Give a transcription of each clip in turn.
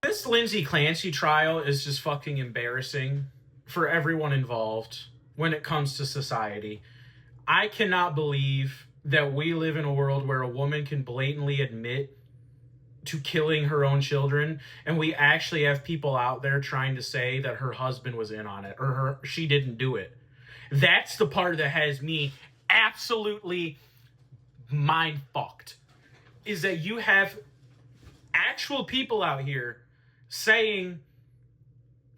This Lindsay Clancy trial is just fucking embarrassing for everyone involved when it comes to society. I cannot believe that we live in a world where a woman can blatantly admit to killing her own children, and we actually have people out there trying to say that her husband was in on it or she didn't do it. That's the part that has me absolutely mind fucked, is that you have actual people out here saying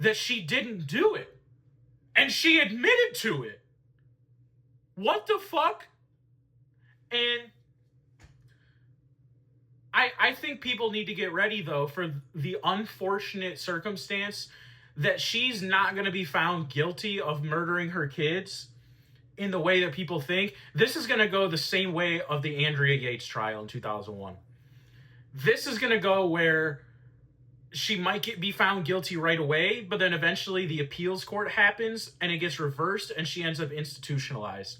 that she didn't do it and she admitted to it. What the fuck? And I think people need to get ready, though, for the unfortunate circumstance that she's not going to be found guilty of murdering her kids in the way that people think. This is going to go the same way of the Andrea Yates trial in 2001. This is going to go where she might be found guilty right away, but then eventually the appeals court happens and it gets reversed and she ends up institutionalized.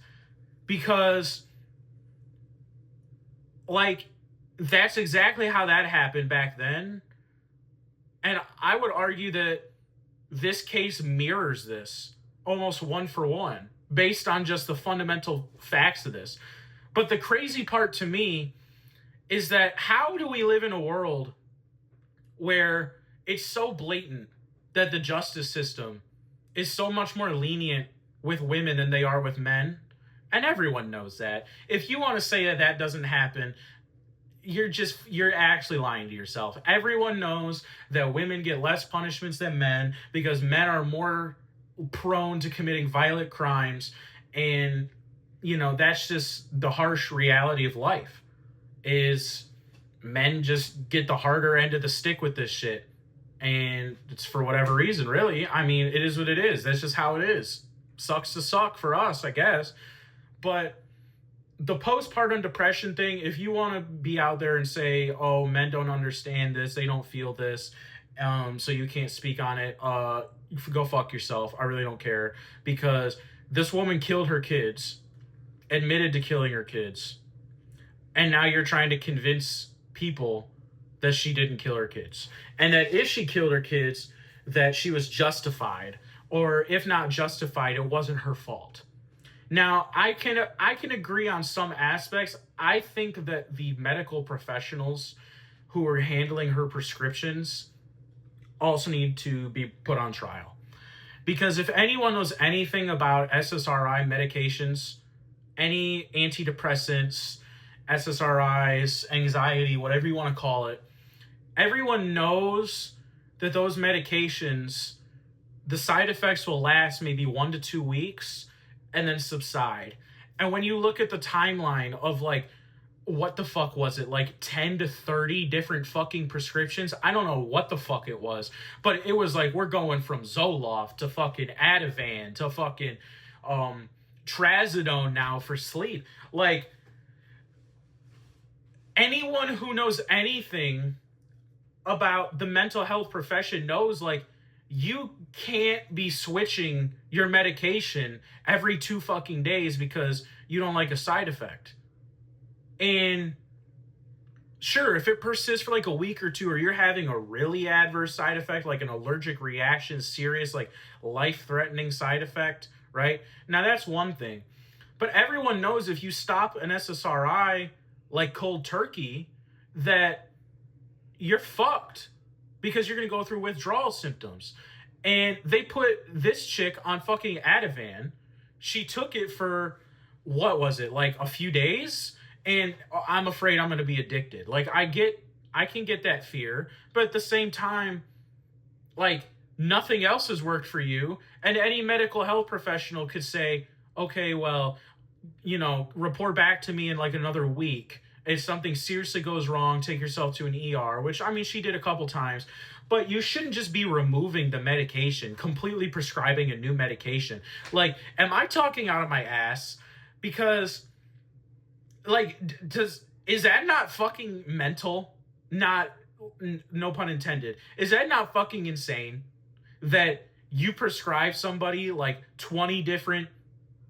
Because, like, that's exactly how that happened back then. And I would argue that this case mirrors this almost one for one, based on just the fundamental facts of this. But the crazy part to me is that how do we live in a world where it's so blatant that the justice system is so much more lenient with women than they are with men? And everyone knows that. If you want to say that that doesn't happen, you're actually lying to yourself. Everyone knows that women get less punishments than men because men are more prone to committing violent crimes. And, you know, that's just the harsh reality of life, is men just get the harder end of the stick with this shit. And it's for whatever reason, really. I mean, it is what it is. That's just how it is. Sucks to suck for us, I guess. But the postpartum depression thing, if you want to be out there and say, oh, men don't understand this, they don't feel this, so you can't speak on it, go fuck yourself. I really don't care. Because this woman killed her kids, admitted to killing her kids, and now you're trying to convince people that she didn't kill her kids. And that if she killed her kids, that she was justified. Or if not justified, it wasn't her fault. Now, I can agree on some aspects. I think that the medical professionals who are handling her prescriptions also need to be put on trial. Because if anyone knows anything about SSRI medications, any antidepressants, SSRIs, anxiety, whatever you want to call it, everyone knows that those medications, the side effects will last maybe 1 to 2 weeks and then subside. And when you look at the timeline of, like, what the fuck was it, like 10 to 30 different fucking prescriptions? I don't know what the fuck it was, but it was like, we're going from Zoloft to fucking Ativan to fucking Trazodone now for sleep. Like, anyone who knows anything about the mental health profession knows, like, you can't be switching your medication every 2 fucking days because you don't like a side effect. And sure, if it persists for like a week or two, or you're having a really adverse side effect, like an allergic reaction, serious, like life-threatening side effect, right? Now that's one thing. But everyone knows if you stop an SSRI like cold turkey, that you're fucked, because you're going to go through withdrawal symptoms. And they put this chick on fucking Ativan. She took it for, what was it, like a few days? And I'm afraid I'm going to be addicted. Like, I can get that fear. But at the same time, like, nothing else has worked for you. And any medical health professional could say, okay, well, you know, report back to me in like another week. If something seriously goes wrong, take yourself to an ER, which, I mean, she did a couple times. But you shouldn't just be removing the medication, completely prescribing a new medication. Like, am I talking out of my ass? Because, like, is that not fucking mental? No pun intended. Is that not fucking insane that you prescribe somebody like 20 different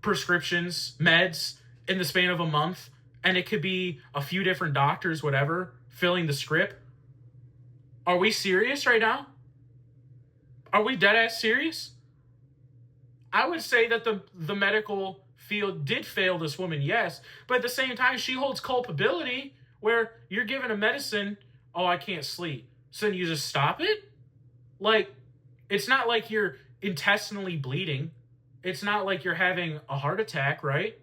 prescriptions, meds, in the span of a month, and it could be a few different doctors, whatever, filling the script? Are we serious right now? Are we dead ass serious? I would say that the medical field did fail this woman, yes, but at the same time, she holds culpability where you're given a medicine, oh, I can't sleep. So then you just stop it? Like, it's not like you're intestinally bleeding. It's not like you're having a heart attack, right?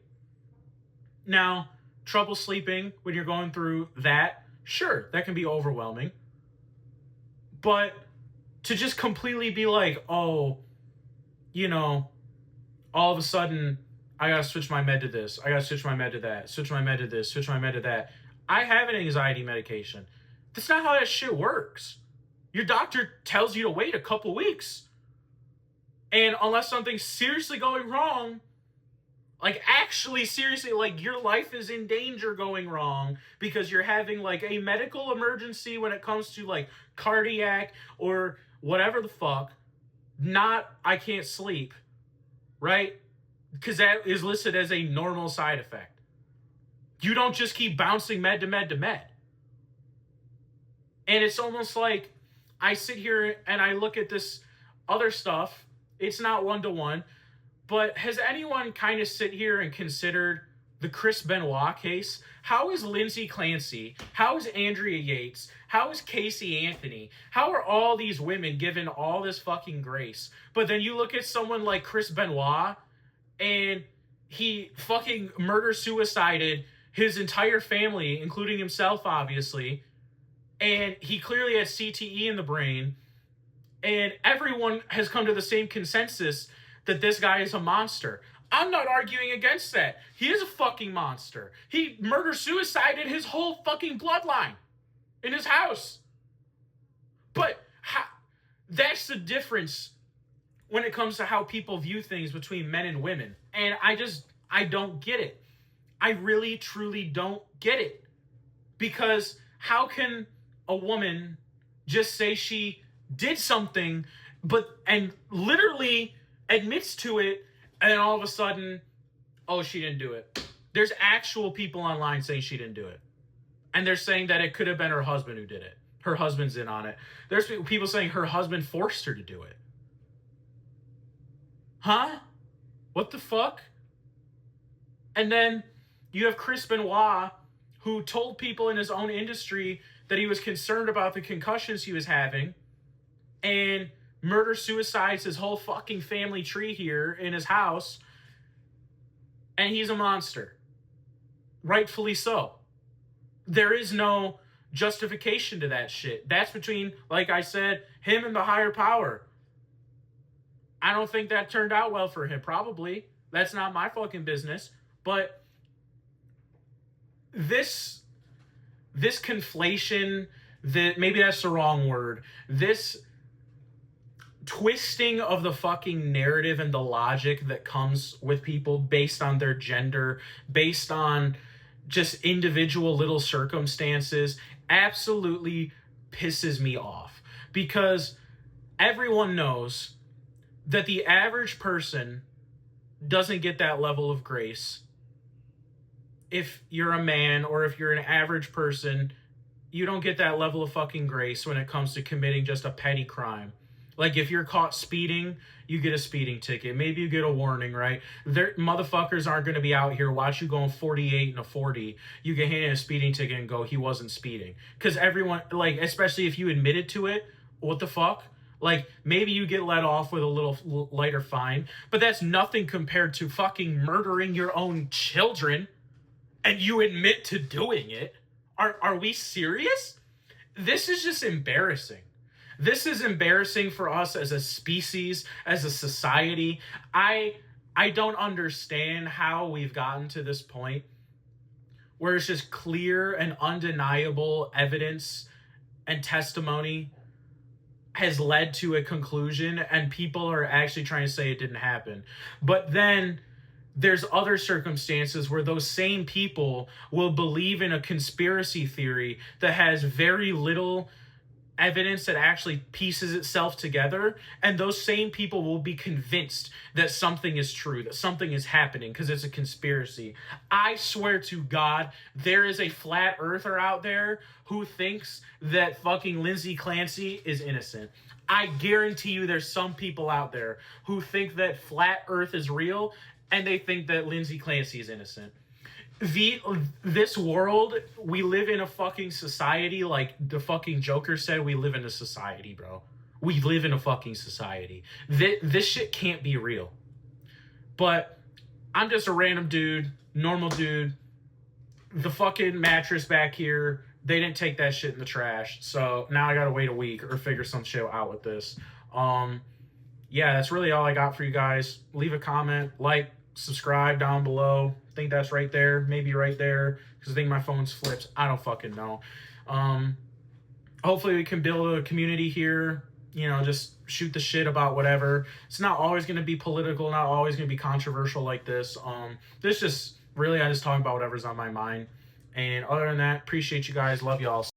Now, trouble sleeping when you're going through that, sure, that can be overwhelming. But to just completely be like, oh, you know, all of a sudden, I gotta switch my med to this. I gotta switch my med to that. Switch my med to this. Switch my med to that. I have an anxiety medication. That's not how that shit works. Your doctor tells you to wait a couple weeks. And unless something's seriously going wrong, like actually seriously, like your life is in danger going wrong because you're having like a medical emergency when it comes to like cardiac or whatever the fuck, not I can't sleep, right? Because that is listed as a normal side effect. You don't just keep bouncing med to med to med. And it's almost like I sit here and I look at this other stuff. It's not one-to-one. But has anyone kind of sit here and considered the Chris Benoit case? How is Lindsay Clancy? How is Andrea Yates? How is Casey Anthony? How are all these women given all this fucking grace? But then you look at someone like Chris Benoit and he fucking murder-suicided his entire family, including himself, obviously. And he clearly had CTE in the brain. And everyone has come to the same consensus that this guy is a monster. I'm not arguing against that. He is a fucking monster. He murder-suicided his whole fucking bloodline in his house. But that's the difference when it comes to how people view things between men and women. And I don't get it. I really, truly don't get it. Because how can a woman just say she did something, and literally admits to it, and then all of a sudden, oh, she didn't do it. There's actual people online saying she didn't do it. And they're saying that it could have been her husband who did it. Her husband's in on it. There's people saying her husband forced her to do it. Huh? What the fuck? And then you have Chris Benoit, who told people in his own industry that he was concerned about the concussions he was having, and murder-suicides his whole fucking family tree here in his house, and he's a monster. Rightfully so. There is no justification to that shit. That's between, like I said, him and the higher power. I don't think that turned out well for him, probably. That's not my fucking business. But this conflation, maybe that's the wrong word, this twisting of the fucking narrative and the logic that comes with people based on their gender, based on just individual little circumstances, absolutely pisses me off. Because everyone knows that the average person doesn't get that level of grace. If you're a man or if you're an average person, you don't get that level of fucking grace when it comes to committing just a petty crime. Like, if you're caught speeding, you get a speeding ticket. Maybe you get a warning, right? Motherfuckers aren't going to be out here, watch you going 48 and a 40. You get handed a speeding ticket and go, he wasn't speeding. Because everyone, like, especially if you admitted to it, what the fuck? Like, maybe you get let off with a little lighter fine, but that's nothing compared to fucking murdering your own children, and you admit to doing it. Are we serious? This is just embarrassing. This is embarrassing for us as a species, as a society. I don't understand how we've gotten to this point where it's just clear and undeniable evidence and testimony has led to a conclusion, and people are actually trying to say it didn't happen. But then there's other circumstances where those same people will believe in a conspiracy theory that has very little evidence that actually pieces itself together, and those same people will be convinced that something is true, that something is happening because it's a conspiracy. I swear to God, there is a flat earther out there who thinks that fucking Lindsay Clancy is innocent. I guarantee you there's some people out there who think that flat earth is real and they think that Lindsay Clancy is innocent. This world, we live in a fucking society, like the fucking Joker said, we live in a society, bro. We live in a fucking society. This shit can't be real. But I'm just a random dude, normal dude. The fucking mattress back here, they didn't take that shit in the trash. So now I gotta wait a week or figure some shit out with this. Yeah, that's really all I got for you guys. Leave a comment, like, subscribe down below. I think that's right there, maybe right there, because I think my phone's flipped. I don't fucking know. Hopefully we can build a community here, you know, just shoot the shit about whatever. It's not always going to be political, not always going to be controversial like this. This just really, I just talk about whatever's on my mind. And other than that, appreciate you guys, love y'all.